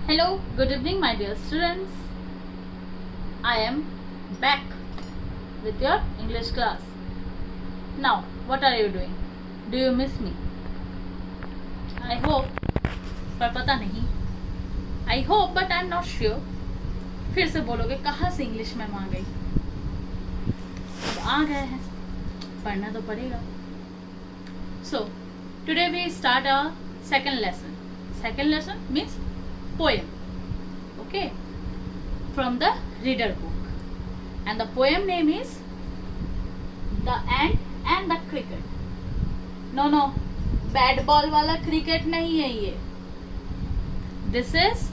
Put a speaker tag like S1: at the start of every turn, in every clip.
S1: Hello, good evening, my dear students. I am back with your English class. Now, what are you doing? Do you miss me? I hope, पर पता नहीं. I hope, but I'm not sure. फिर से बोलोगे कहाँ से English ma'am आ गई. अब आ गए हैं, पढ़ना तो पड़ेगा. So, today we start our second lesson. Second lesson means poem. Okay, from the reader book, and the poem name is The Ant and the Cricket. No, bat ball वाला cricket नहीं है ये. This is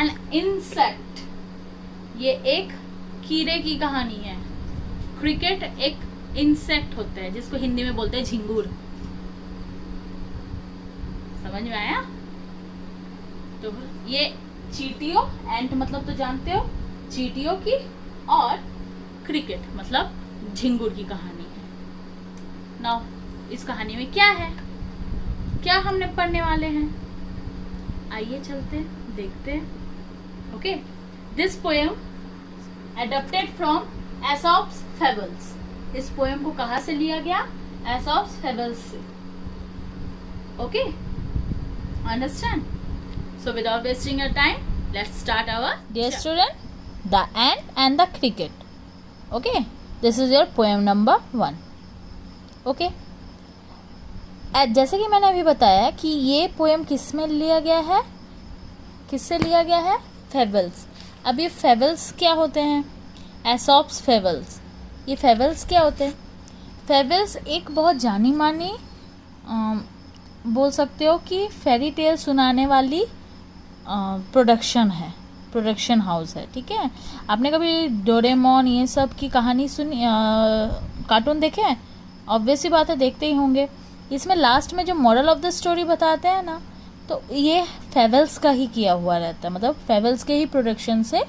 S1: an insect. ये एक कीड़े की कहानी है. क्रिकेट एक इंसेक्ट होता है जिसको हिंदी में बोलते हैं झिंगुर. समझ में आया? तो ये चींटियों, एंट मतलब तो जानते हो चींटियों की, और क्रिकेट मतलब झिंगुर की कहानी है. नाउ इस कहानी में क्या है, क्या हमने पढ़ने वाले हैं, आइए चलते देखते हैं. Okay, this poem adapted from Aesop's fables. इस पोएम को कहाँ से लिया गया? एसॉप्स फेबल्स से. Okay, understand? So without wasting your time, let's start our dear student, The Ant and the Cricket. Okay, this is your poem number 1. Okay, जैसे कि मैंने अभी बताया कि ये पोएम किस में लिया गया है, किससे लिया गया है? फेबल्स. अब ये फेबल्स क्या होते हैं? एसॉप्स फेबल्स. ये फेबल्स क्या होते हैं? फेबल्स एक बहुत जानी मानी बोल सकते हो कि फेरी टेल सुनाने वाली प्रोडक्शन है, प्रोडक्शन हाउस है. ठीक है, आपने कभी डोरेमोन ये सब की कहानी सुनी, कार्टून देखे हैं? ऑब्वियसली बात है, देखते ही होंगे. इसमें लास्ट में जो मॉरल ऑफ द स्टोरी बताते हैं ना, तो ये फेबल्स का ही किया हुआ रहता है, मतलब फेबल्स के ही प्रोडक्शन से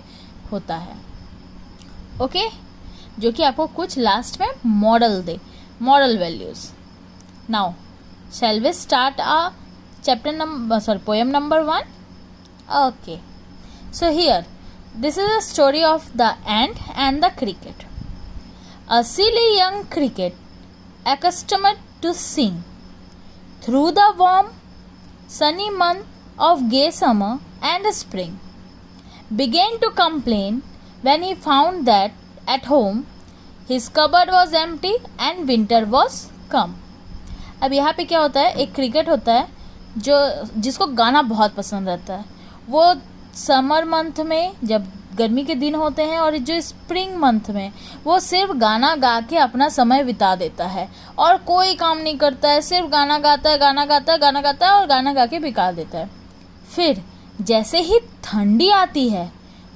S1: होता है. ओके, जो कि आपको कुछ लास्ट में moral they, moral values. Now shall we start our poem number 1? Okay, so here this is a story of the ant and the cricket. A silly young cricket, accustomed to sing through the warm sunny month of gay summer and spring, began to complain when he found that at home his cupboard was empty and winter was come. अब यहाँ पे क्या होता है, एक cricket होता है जिसको गाना बहुत पसंद रहता है. वो समर मंथ में जब गर्मी के दिन होते हैं और जो स्प्रिंग मंथ में वो सिर्फ गाना गा के अपना समय बिता देता है और कोई काम नहीं करता है, सिर्फ गाना गाता है, गाना गाता है, गाना गाता है और गाना गा के बिका देता है. फिर जैसे ही ठंडी आती है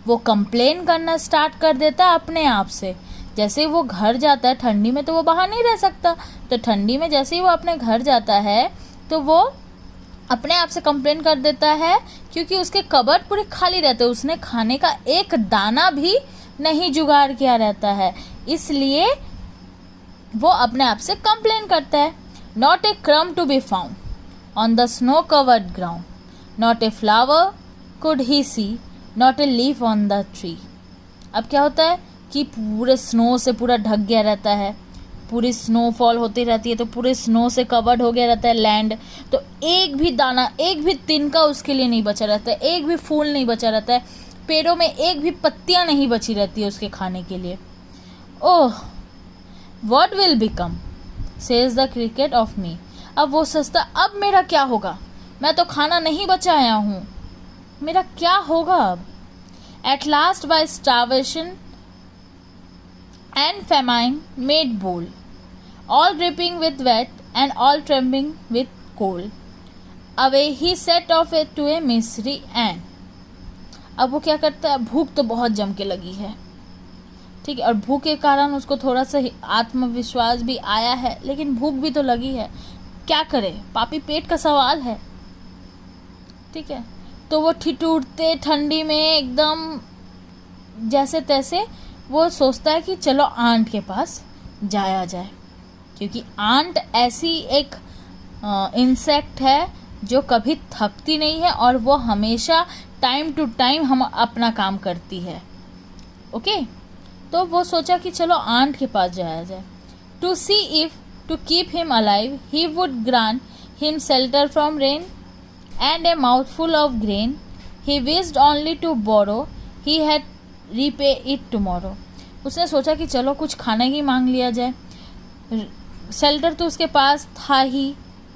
S1: वो कंप्लेन करना स्टार्ट कर देता है अपने आप से. जैसे वो घर जाता है ठंडी में तो वो बाहर नहीं रह सकता, तो ठंडी में जैसे ही वो अपने घर जाता है तो वो अपने आप से कंप्लेन कर देता है क्योंकि उसके कबर्ड पूरे खाली रहते हैं, उसने खाने का एक दाना भी नहीं जुगाड़ किया रहता है, इसलिए वो अपने आप से कंप्लेन करता है. Not a crumb to be found on the snow covered ground, not a flower could he see, not a leaf on the tree. अब क्या होता है कि पूरे स्नो से पूरा ढक गया रहता है, पूरी स्नोफॉल होती रहती है तो पूरे स्नो से कवर्ड हो गया रहता है लैंड, तो एक भी दाना, एक भी तिनका उसके लिए नहीं बचा रहता है, एक भी फूल नहीं बचा रहता है, पेड़ों में एक भी पत्तियां नहीं बची रहती है उसके खाने के लिए. Oh, what will become says the cricket of me. अब वो सोचता, अब मेरा क्या होगा, मैं तो खाना नहीं बचाया हूँ, मेरा क्या होगा अब. At last by starvation and famine made bold, all dripping with wet and all trembling with cold, away he set off it to a misery ant. अब वो क्या करता है, भूख तो बहुत जम के लगी है, ठीक है, और भूख के कारण उसको थोड़ा सा आत्मविश्वास भी आया है, लेकिन भूख भी तो लगी है, क्या करे, पापी पेट का सवाल है. ठीक है, तो वो ठिठुरते ठंडी में एकदम जैसे तैसे वो सोचता है कि चलो आंट के पास जाया जाए, क्योंकि आंट ऐसी एक इंसेक्ट है जो कभी थकती नहीं है और वो हमेशा टाइम टू टाइम हम अपना काम करती है। ओके, तो वो सोचा कि चलो आंट के पास जाया जाए। To see if to keep him alive he would grant him shelter from rain and a mouthful of grain he wished only to borrow he had repay it tomorrow. उसने सोचा कि चलो कुछ खाने की मांग लिया जाए। शेल्टर तो उसके पास था ही,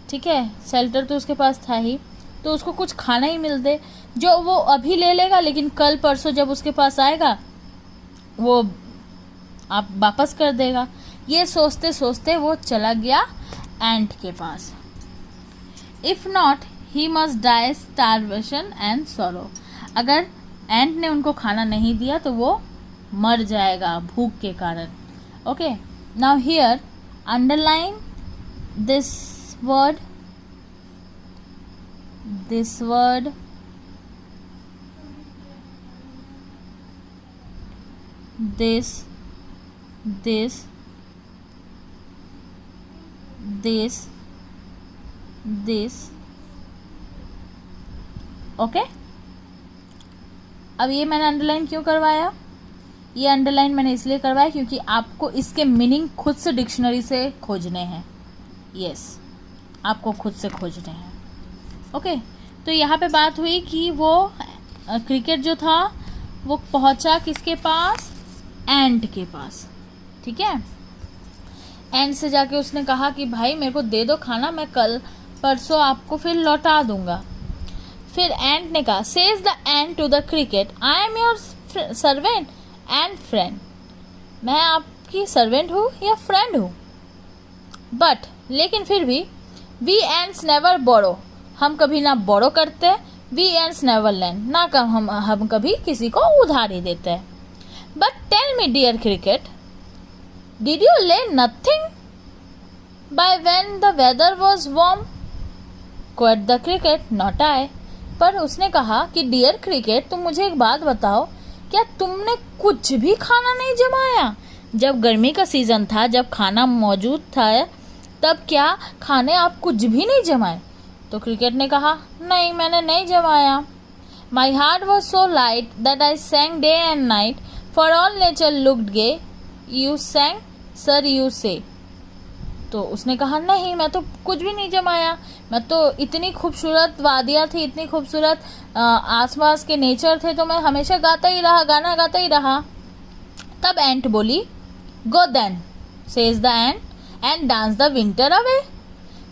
S1: ठीक है, शेल्टर तो उसके पास था ही, तो उसको कुछ खाना ही मिल दे जो वो अभी ले लेगा, लेकिन कल परसों जब उसके पास आएगा वो आप वापस कर देगा। ये सोचते सोचते वो चला गया एंट के पास। If not he must die starvation and sorrow. अगर एंट ने उनको खाना नहीं दिया तो वो मर जाएगा भूख के कारण। Okay, now here underline this word, this word, this okay. अब ये मैंने अंडरलाइन क्यों करवाया? ये अंडरलाइन मैंने इसलिए करवाया क्योंकि आपको इसके मीनिंग खुद से डिक्शनरी से खोजने हैं। यस, आपको खुद से खोजने हैं। ओके, तो यहाँ पे बात हुई कि वो क्रिकेट जो था वो पहुँचा किसके पास? एंट के पास, ठीक है। एंट से जाके उसने कहा कि भाई मेरे को दे दो खाना, मैं कल परसों आपको फिर लौटा दूंगा। फिर एंट ने कहा, says the ant to the cricket, I am your servant and friend. मैं आपकी सर्वेंट हूँ या फ्रेंड हूँ, बट लेकिन फिर भी वी एंट्स नेवर बोरो, हम कभी ना बोरो करते, वी एंड्स नेवर लैंड, ना हम कभी किसी को उधारी देते हैं। But tell me dear cricket, did you lay nothing by when the weather was warm? Quoth the cricket, not I. पर उसने कहा कि डियर क्रिकेट, तुम मुझे एक बात बताओ, क्या तुमने कुछ भी खाना नहीं जमाया? जब गर्मी का सीजन था, जब खाना मौजूद था, तब क्या खाने आप कुछ भी नहीं जमाए? तो क्रिकेट ने कहा, नहीं, मैंने नहीं जमाया। My heart was so light that I sang day and night, for all nature looked gay, you sang sir you say. तो उसने कहा, नहीं, मैं तो कुछ भी नहीं जमाया, मैं तो इतनी खूबसूरत वादियाँ थी, इतनी खूबसूरत आसपास के नेचर थे, तो मैं हमेशा गाता ही रहा, गाना गाता ही रहा। तब एंट बोली, go then, says the ant, and dance the winter away.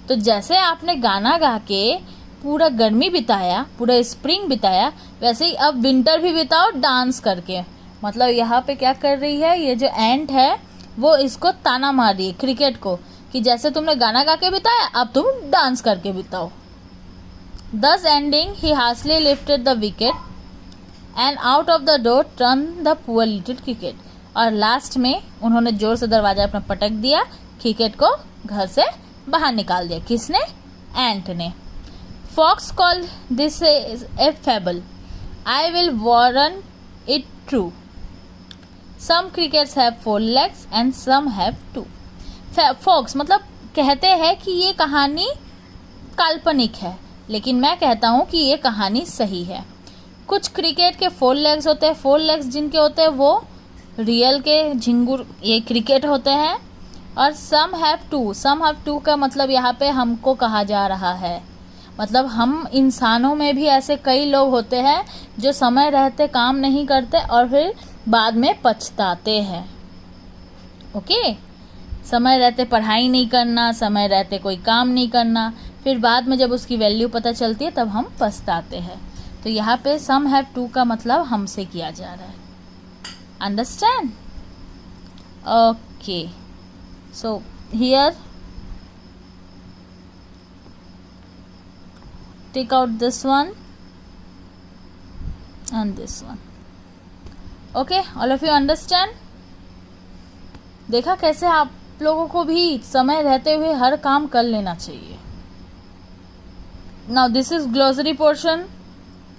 S1: तो जैसे आपने गाना गा के पूरा गर्मी बिताया, पूरा स्प्रिंग बिताया, वैसे ही अब विंटर भी बिताओ डांस करके। मतलब यहाँ पे क्या कर रही है, ये जो एंट है वो इसको ताना मार रही है क्रिकेट को कि जैसे तुमने गाना गा के बिताया, अब तुम डांस करके बिताओ। Thus ending, he hastily lifted the wicket and out of the door turned the poor little cricket. और लास्ट में उन्होंने जोर से दरवाजा अपना पटक दिया, क्रिकेट को घर से बाहर निकाल दिया। किसने? एंट ने। Fox called this a fable. I will warrant it true. Some crickets have 4 legs and some have 2. Fox मतलब कहते हैं कि ये कहानी काल्पनिक है, लेकिन मैं कहता हूँ कि ये कहानी सही है। कुछ क्रिकेट के 4 लेग्स होते हैं, 4 लेग्स जिनके होते हैं वो रियल के झिंगुर ये क्रिकेट होते हैं। और सम हैव टू का मतलब यहाँ पे हमको कहा जा रहा है, मतलब हम इंसानों में भी ऐसे कई लोग होते हैं जो समय रहते काम नहीं करते और फिर बाद में पछताते हैं। ओके, समय रहते पढ़ाई नहीं करना, समय रहते कोई काम नहीं करना, फिर बाद में जब उसकी वैल्यू पता चलती है तब हम पछताते हैं। तो यहाँ पे सम हैव टू का मतलब हमसे किया जा रहा है। Understand? Okay, so here take out this one and this one. Okay, all of you understand? देखा कैसे आप लोगों को भी समय रहते हुए हर काम कर लेना चाहिए। Now this is glossary portion.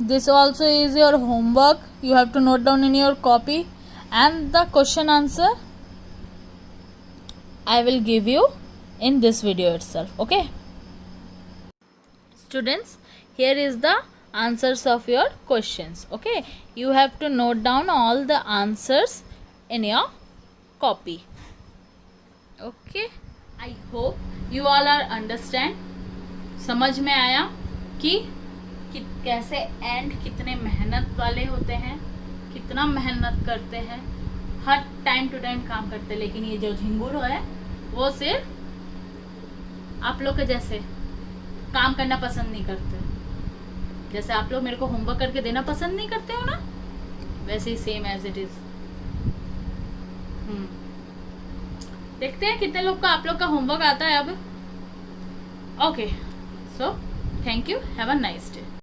S1: This also is your homework. You have to note down in your copy and the question answer I will give you in this video itself. Okay, students, here is the answers of your questions. Okay, you have to note down all the answers in your copy. Okay, I hope you all are understand. समझ में आया कि कैसे and कितने मेहनत वाले होते हैं, कितना मेहनत करते हैं, हर टाइम टू टाइम काम करते हैं, लेकिन ये जो झिंगुर है वो सिर्फ आप लोग के जैसे काम करना पसंद नहीं करते। जैसे आप लोग मेरे को होमवर्क करके देना पसंद नहीं करते हो ना, वैसे ही सेम एज इट इज। देखते हैं कितने लोग का आप लोग का होमवर्क आता है अब। Okay, so thank you, have a nice day.